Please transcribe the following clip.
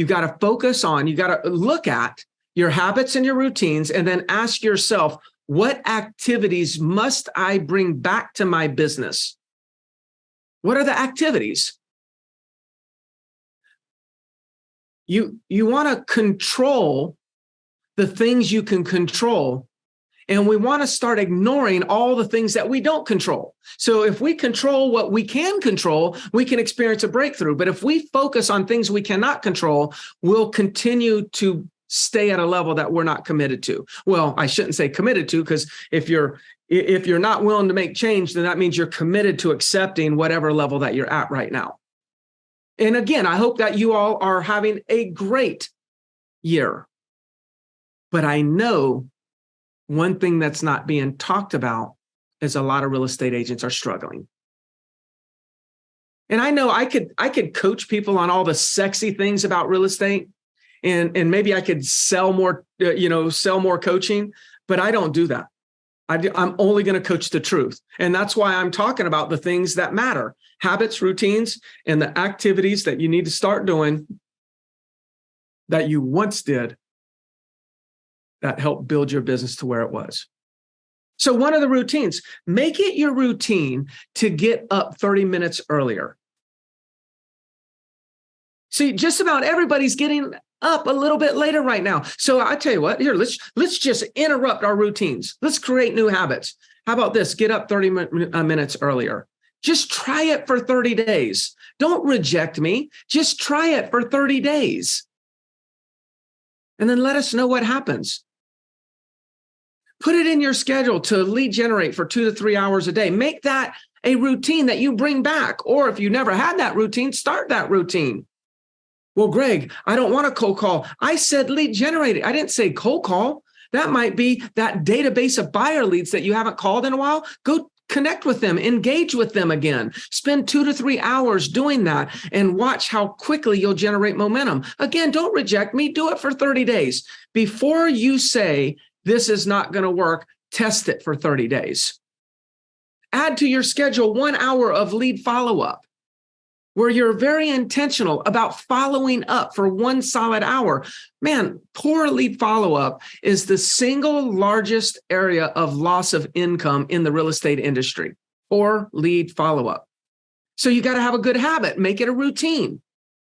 You got to focus on, you got to look at your habits and your routines, and then ask yourself, what activities must I bring back to my business? What are the activities? You want to control the things you can control, and we want to start ignoring all the things that we don't control. So if we control what we can control, we can experience a breakthrough. But if we focus on things we cannot control, we'll continue to stay at a level that we're not committed to. Well, I shouldn't say committed to, because if you're not willing to make change, then that means you're committed to accepting whatever level that you're at right now. And again, I hope that you all are having a great year. But I know one thing that's not being talked about is a lot of real estate agents are struggling. And I know I could coach people on all the sexy things about real estate, and maybe I could sell more coaching, but I don't do that. I'm only going to coach the truth. And that's why I'm talking about the things that matter: habits, routines, and the activities that you need to start doing that you once did that helped build your business to where it was. So one of the routines, make it your routine to get up 30 minutes earlier. See, just about everybody's getting up a little bit later right now. So I tell you what, here, let's just interrupt our routines. Let's create new habits. How about this? Get up 30 minutes earlier. Just try it for 30 days. Don't reject me. Just try it for 30 days. And then let us know what happens. Put it in your schedule to lead generate for 2 to 3 hours a day. Make that a routine that you bring back. Or if you never had that routine, start that routine. Well, Greg, I don't want a cold call. I said lead generating. I didn't say cold call. That might be that database of buyer leads that you haven't called in a while. Go connect with them, engage with them again. Spend 2 to 3 hours doing that and watch how quickly you'll generate momentum. Again, don't reject me. Do it for 30 days. Before you say this is not going to work, test it for 30 days. Add to your schedule 1 hour of lead follow-up, where you're very intentional about following up for 1 solid hour. Man, poor lead follow-up is the single largest area of loss of income in the real estate industry, or lead follow-up. So you got to have a good habit, make it a routine.